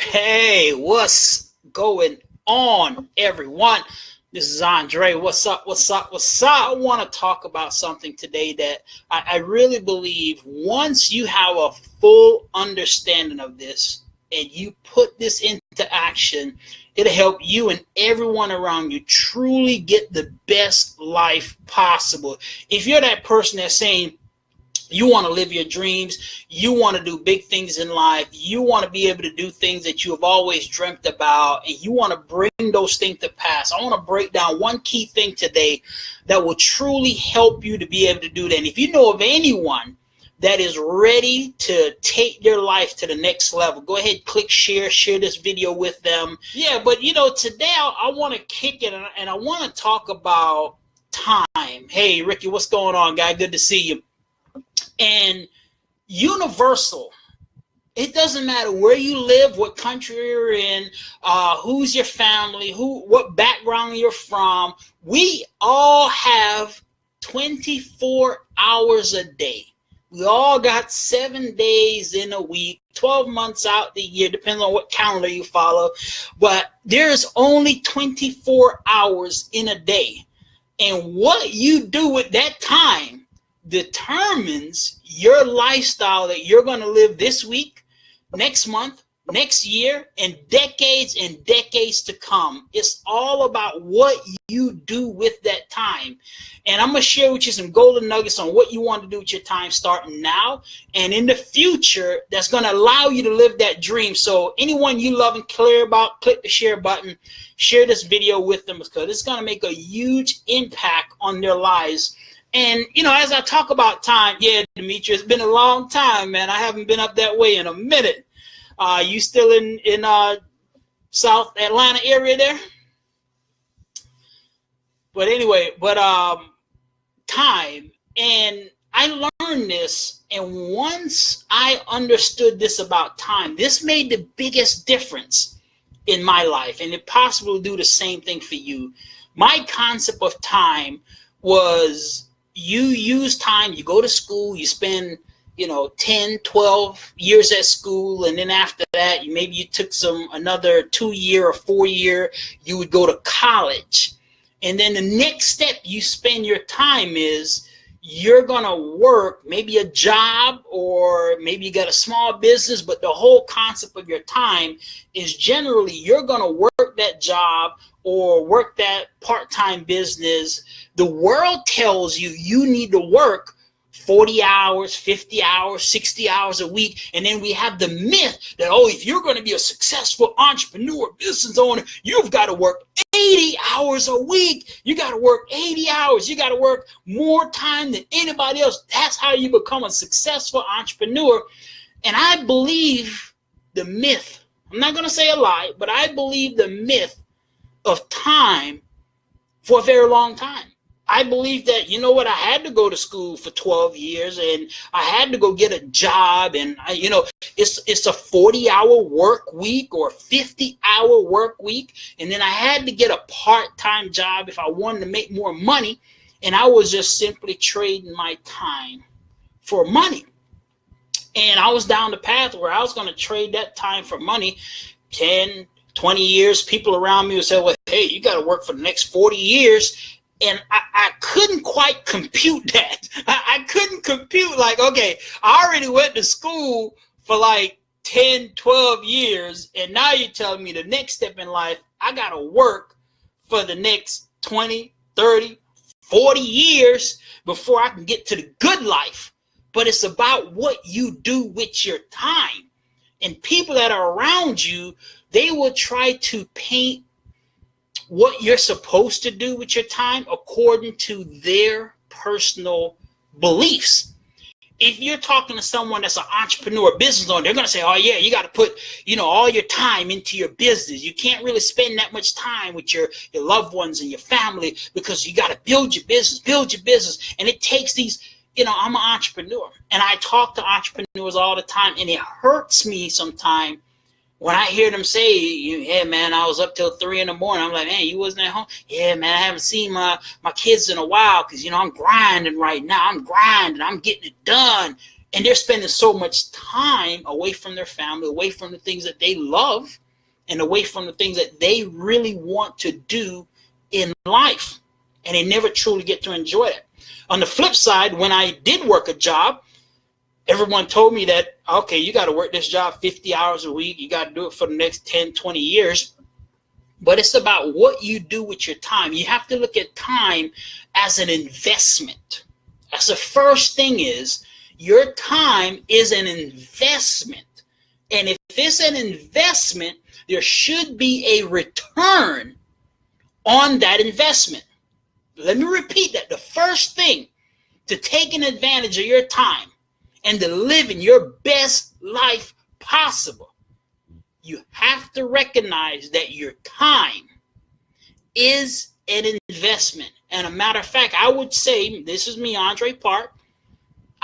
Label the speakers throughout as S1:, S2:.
S1: Hey, what's going on, everyone? This is Andre. What's up? What's up? What's up? I want to talk about something today that I really believe once you have a full understanding of this and you put this into action, it'll help you and everyone around you truly get the best life possible. If you're that person that's saying, you want to live your dreams. You want to do big things in life. You want to be able to do things that you have always dreamt about, and you want to bring those things to pass. I want to break down one key thing today that will truly help you to be able to do that. And if you know of anyone that is ready to take their life to the next level, go ahead, click share this video with them. Yeah, but today I want to kick it and I want to talk about time. Hey, Ricky, what's going on, guy? Good to see you. And universal, it doesn't matter where you live, what country you're in, who's your family, what background you're from. We all have 24 hours a day. We all got 7 days in a week, 12 months out the year, depends on what calendar you follow. But there's only 24 hours in a day. And what you do with that time determines your lifestyle that you're going to live this week, next month, next year, and decades to come. It's all about what you do with that time. And I'm going to share with you some golden nuggets on what you want to do with your time starting now and in the future that's going to allow you to live that dream. So anyone you love and care about, click the share button, share this video with them because it's going to make a huge impact on their lives. And, as I talk about time, yeah, Demetri, it's been a long time, man. I haven't been up that way in a minute. You still in South Atlanta area there? But anyway, time. And I learned this, and once I understood this about time, this made the biggest difference in my life, and it possibly will do the same thing for you. My concept of time was you use time, you go to school, you spend 10, 12 years at school, and then after that maybe you took another 2-year or 4-year, you would go to college. And then the next step you spend your time is you're gonna work maybe a job, or maybe you got a small business, but the whole concept of your time is generally you're gonna work that job or work that part-time business. The world tells you you need to work 40 hours, 50 hours, 60 hours a week. And then we have the myth that, if you're going to be a successful entrepreneur, business owner, you've got to work 80 hours a week. You got to work 80 hours. You got to work more time than anybody else. That's how you become a successful entrepreneur. And I believe the myth, I'm not going to say a lie, but I believe the myth of time for a very long time. I believe that, I had to go to school for 12 years and I had to go get a job, and it's a 40-hour work week or 50-hour work week. And then I had to get a part-time job if I wanted to make more money. And I was just simply trading my time for money. And I was down the path where I was going to trade that time for money. 10, 20 years, people around me would say, well, hey, you got to work for the next 40 years. And I couldn't quite compute that. I couldn't compute okay, I already went to school for 10, 12 years. And now you're telling me the next step in life, I got to work for the next 20, 30, 40 years before I can get to the good life. But it's about what you do with your time. And people that are around you, they will try to paint what you're supposed to do with your time according to their personal beliefs. If you're talking to someone that's an entrepreneur, business owner, they're going to say, oh yeah, you got to put, all your time into your business. You can't really spend that much time with your loved ones and your family because you got to build your business. And it takes these, I'm an entrepreneur and I talk to entrepreneurs all the time, and it hurts me sometimes when I hear them say, yeah, man, I was up till 3 a.m. I'm like, man, you wasn't at home? Yeah, man, I haven't seen my kids in a while because, I'm grinding right now. I'm grinding. I'm getting it done. And they're spending so much time away from their family, away from the things that they love, and away from the things that they really want to do in life. And they never truly get to enjoy it. On the flip side, when I did work a job, everyone told me that, okay, you got to work this job 50 hours a week. You got to do it for the next 10, 20 years. But it's about what you do with your time. You have to look at time as an investment. That's the first thing is, your time is an investment. And if it's an investment, there should be a return on that investment. Let me repeat that. The first thing to taking advantage of your time and to living your best life possible, you have to recognize that your time is an investment. And a matter of fact, I would say, this is me, Andre Park,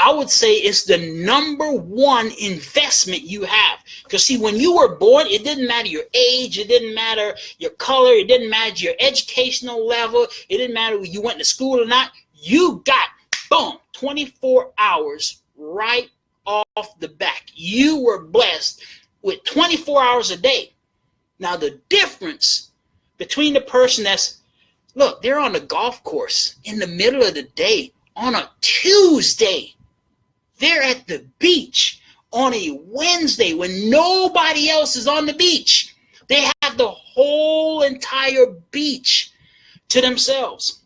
S1: I would say it's the number one investment you have. Because see, when you were born, it didn't matter your age, it didn't matter your color, it didn't matter your educational level, it didn't matter whether you went to school or not. You got, boom, 24 hours right off the back. You were blessed with 24 hours a day. Now, the difference between the person that's, look, they're on the golf course in the middle of the day on a Tuesday. They're at the beach on a Wednesday when nobody else is on the beach. They have the whole entire beach to themselves.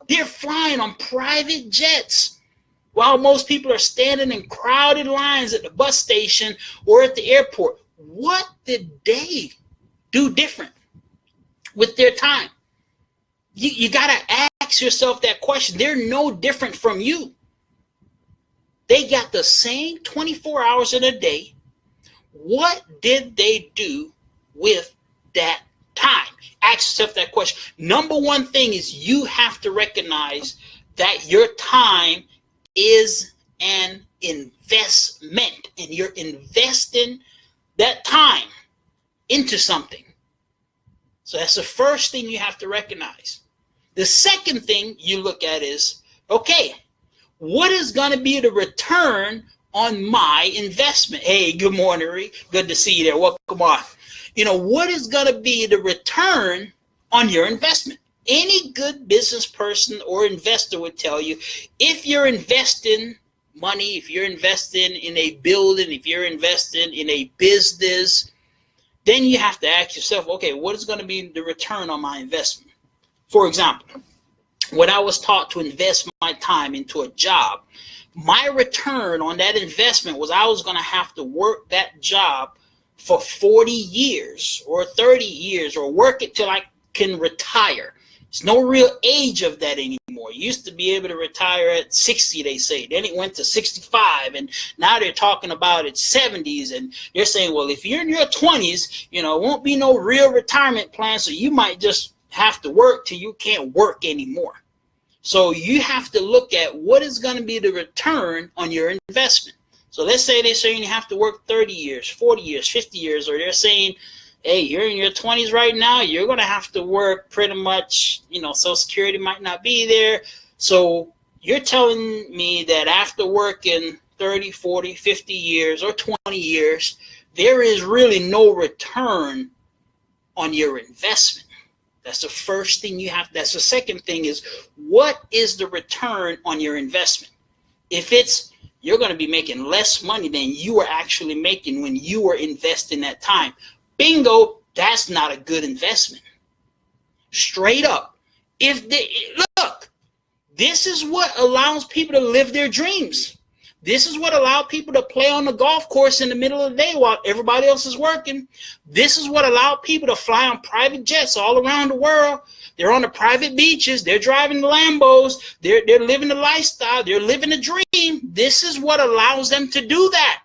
S1: They're flying on private jets while most people are standing in crowded lines at the bus station or at the airport. What did they do different with their time? You got to ask yourself that question. They're no different from you. They got the same 24 hours in a day. What did they do with that time? Ask yourself that question. Number one thing is you have to recognize that your time is an investment, and you're investing that time into something. So that's the first thing you have to recognize. The second thing you look at is, okay, what is going to be the return on my investment? Hey, good morning, Rick. Good to see you there. Welcome on. What is going to be the return on your investment? Any good business person or investor would tell you, if you're investing money, if you're investing in a building, if you're investing in a business, then you have to ask yourself, okay, what is going to be the return on my investment? For example, when I was taught to invest my time into a job, my return on that investment was I was going to have to work that job for 40 years or 30 years or work it till I can retire. There's no real age of that anymore. You used to be able to retire at 60, they say. Then it went to 65, and now they're talking about its 70s, and they're saying, well, if you're in your 20s, it won't be no real retirement plan, so you might just have to work till you can't work anymore. So you have to look at what is going to be the return on your investment. So let's say they're saying you have to work 30 years, 40 years, 50 years, or they're saying, hey, you're in your 20s right now, you're going to have to work pretty much, Social Security might not be there. So you're telling me that after working 30, 40, 50 years or 20 years, there is really no return on your investment. That's the first thing you have. That's the second thing is, what is the return on your investment? If it's you're going to be making less money than you were actually making when you were investing that time, bingo, that's not a good investment. Straight up. Look, this is what allows people to live their dreams. This is what allowed people to play on the golf course in the middle of the day while everybody else is working. This is what allowed people to fly on private jets all around the world. They're on the private beaches. They're driving the Lambos. They're living the lifestyle. They're living the dream. This is what allows them to do that.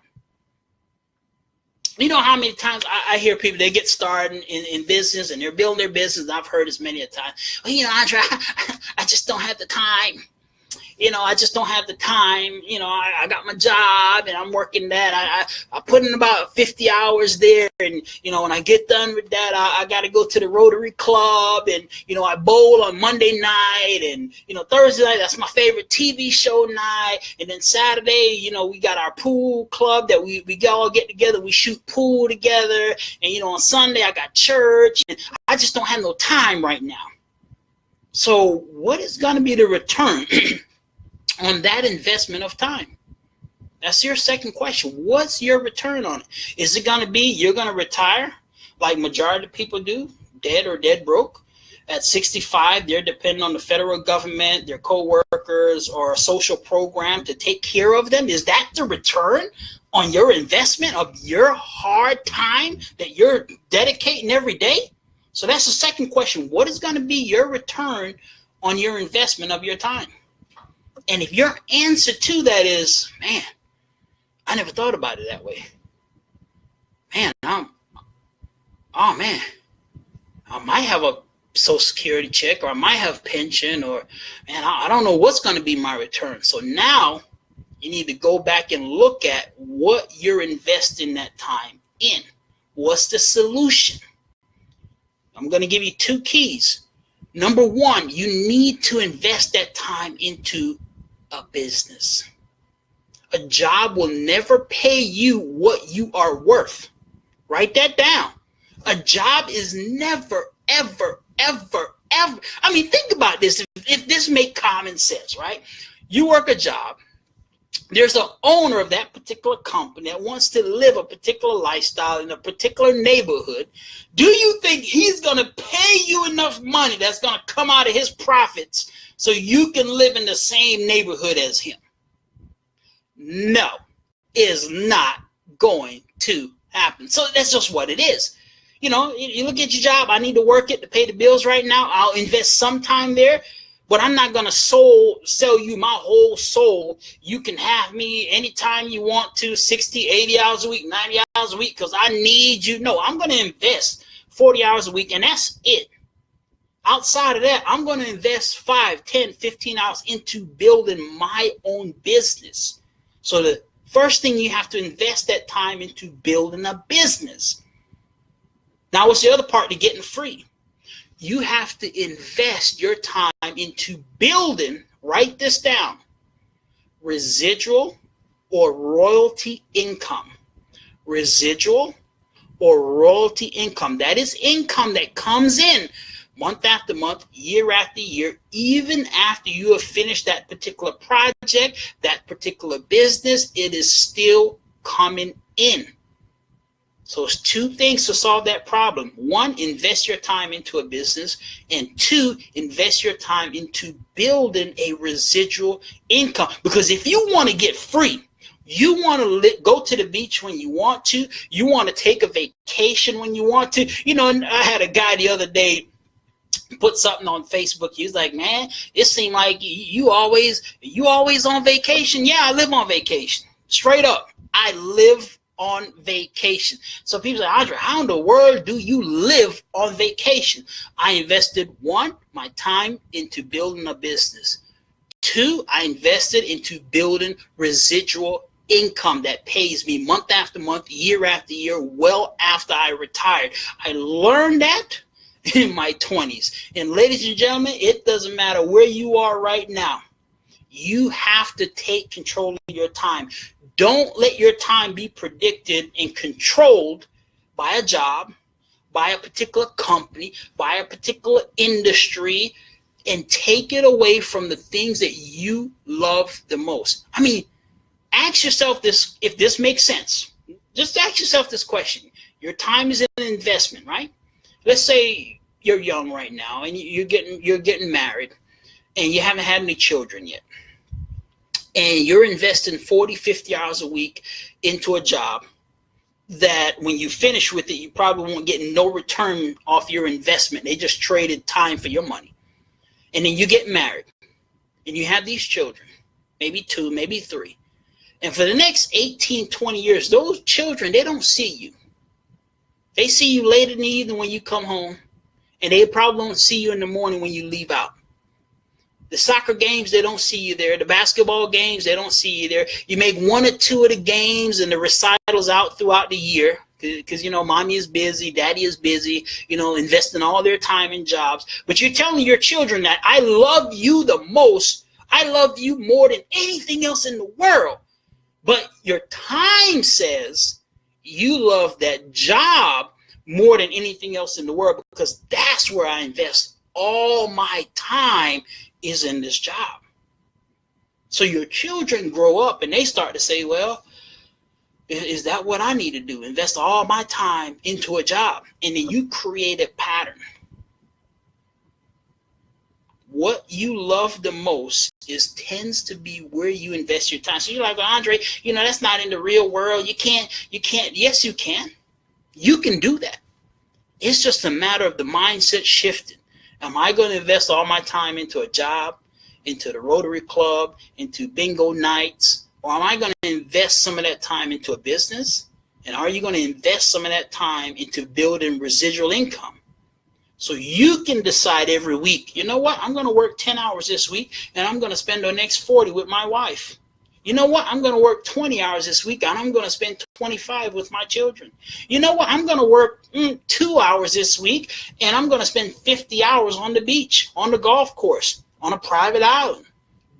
S1: You know how many times I hear people, they get started in business and they're building their business. I've heard this many a time. Well, Andre, I just don't have the time. I just don't have the time. I got my job and I'm working that. I put in about 50 hours there. And, when I get done with that, I got to go to the Rotary Club and, I bowl on Monday night and, Thursday night, that's my favorite TV show night. And then Saturday, we got our pool club that we all get together. We shoot pool together. And, on Sunday, I got church and I just don't have no time right now. So what is going to be the return on that investment of time? That's your second question. What's your return on it? Is it going to be you're going to retire like majority of people do, dead or dead broke? At 65, they're depending on the federal government, their co-workers, or a social program to take care of them. Is that the return on your investment of your hard time that you're dedicating every day? So that's the second question. What is going to be your return on your investment of your time? And if your answer to that is, man, I never thought about it that way. Man, I might have a Social Security check, or I might have pension, or man, I don't know what's going to be my return. So now you need to go back and look at what you're investing that time in. What's the solution? I'm going to give you two keys. Number one, you need to invest that time into a business. A job will never pay you what you are worth. Write that down. A job is never, ever, ever, ever. I mean, think about this. If this makes common sense, right? You work a job. There's an owner of that particular company that wants to live a particular lifestyle in a particular neighborhood. Do you think he's going to pay you enough money that's going to come out of his profits so you can live in the same neighborhood as him? No, is not going to happen. So that's just what it is. You look at your job. I need to work it to pay the bills right now. I'll invest some time there. But I'm not going to sell you my whole soul. You can have me anytime you want to, 60, 80 hours a week, 90 hours a week, because I need you. No, I'm going to invest 40 hours a week, and that's it. Outside of that, I'm going to invest 5, 10, 15 hours into building my own business. So the first thing you have to invest that time into building a business. Now, what's the other part to getting free? You have to invest your time into building, write this down, residual or royalty income. Residual or royalty income. That is income that comes in month after month, year after year, even after you have finished that particular project, that particular business, it is still coming in. So it's two things to solve that problem. One, invest your time into a business. And two, invest your time into building a residual income. Because if you want to get free, you want to go to the beach when you want to. You want to take a vacation when you want to. And I had a guy the other day put something on Facebook. He was like, man, it seemed like you always on vacation. Yeah, I live on vacation. Straight up. I live on vacation. So people say, Andre, how in the world do you live on vacation? I invested, one, my time into building a business. Two, I invested into building residual income that pays me month after month, year after year, well after I retired. I learned that in my 20s. And ladies and gentlemen, it doesn't matter where you are right now. You have to take control of your time. Don't let your time be predicted and controlled by a job, by a particular company, by a particular industry, and take it away from the things that you love the most. I mean, ask yourself this, if this makes sense. Just ask yourself this question. Your time is an investment, right? Let's say you're young right now and you're getting married and you haven't had any children yet. And you're investing 40, 50 hours a week into a job that when you finish with it, you probably won't get no return off your investment. They just traded time for your money. And then you get married and you have these children, maybe 2, maybe 3. And for the next 18, 20 years, those children, they don't see you. They see you late in the evening when you come home, and they probably won't see you in the morning when you leave out. The soccer games, they don't see you there. The basketball games, they don't see you there. You make one or two of the games and the recitals out throughout the year because, mommy is busy, daddy is busy, investing all their time in jobs. But you're telling your children that I love you the most. I love you more than anything else in the world. But your time says you love that job more than anything else in the world because that's where I invest all my time is in this job. So your children grow up and they start to say, well, is that what I need to do? Invest all my time into a job. And then you create a pattern. What you love the most tends to be where you invest your time. So you're like, well, Andre, that's not in the real world. You can't. Yes, you can. You can do that. It's just a matter of the mindset shifting. Am I going to invest all my time into a job, into the Rotary Club, into bingo nights? Or am I going to invest some of that time into a business? And are you going to invest some of that time into building residual income? So you can decide every week, you know what? I'm going to work 10 hours this week and I'm going to spend the next 40 with my wife. You know what? I'm going to work 20 hours this week and I'm going to spend 25 with my children. You know what? I'm going to work 2 hours this week and I'm going to spend 50 hours on the beach, on the golf course, on a private island,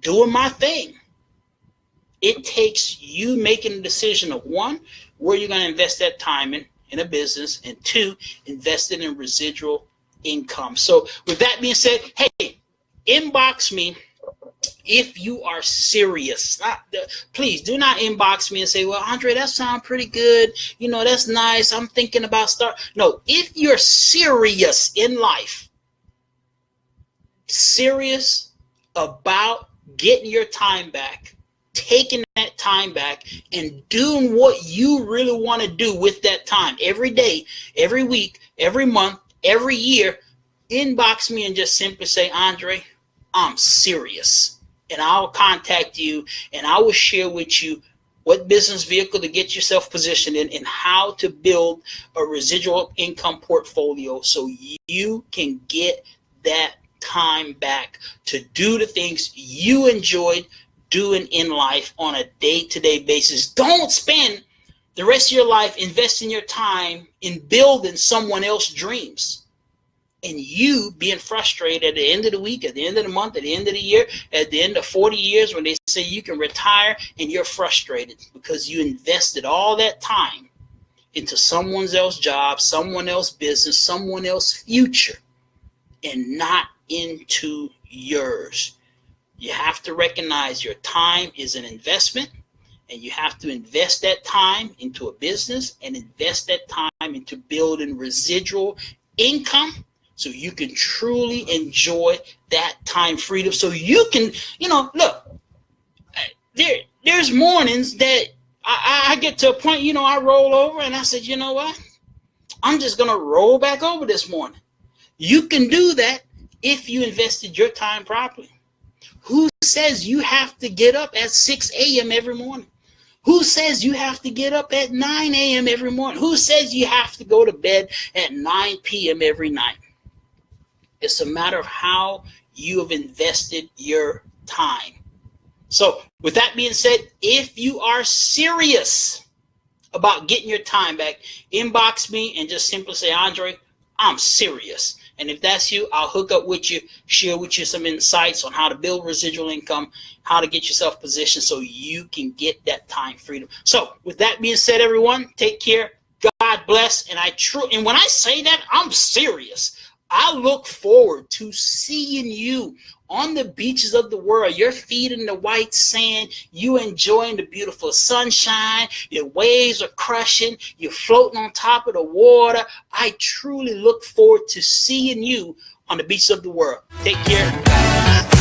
S1: doing my thing. It takes you making a decision of one, where you're going to invest that time in a business, and two, invest it in residual income. So with that being said, hey, inbox me if you are serious. Please do not inbox me and say, well, Andre, that sounds pretty good. That's nice. I'm thinking about No, if you're serious in life, serious about getting your time back, taking that time back and doing what you really want to do with that time every day, every week, every month, every year, inbox me and just simply say, Andre, I'm serious. And I'll contact you and I will share with you what business vehicle to get yourself positioned in and how to build a residual income portfolio so you can get that time back to do the things you enjoyed doing in life on a day-to-day basis. Don't spend the rest of your life investing your time in building someone else's dreams and you being frustrated at the end of the week, at the end of the month, at the end of the year, at the end of 40 years when they say you can retire and you're frustrated because you invested all that time into someone else's job, someone else's business, someone else's future, and not into yours. You have to recognize your time is an investment, and you have to invest that time into a business and invest that time into building residual income so you can truly enjoy that time freedom. So you can, look, there's mornings that I get to a point, I roll over and I said, you know what? I'm just going to roll back over this morning. You can do that if you invested your time properly. Who says you have to get up at 6 a.m. every morning? Who says you have to get up at 9 a.m. every morning? Who says you have to go to bed at 9 p.m. every night? It's a matter of how you have invested your time. So with that being said, if you are serious about getting your time back, inbox me and just simply say, Andre, I'm serious. And if that's you, I'll hook up with you, share with you some insights on how to build residual income, how to get yourself positioned so you can get that time freedom. So with that being said, everyone, take care. God bless. And when I say that, I'm serious. I look forward to seeing you on the beaches of the world. Your feet in the white sand, you enjoying the beautiful sunshine, your waves are crushing, you're floating on top of the water. I truly look forward to seeing you on the beaches of the world. Take care.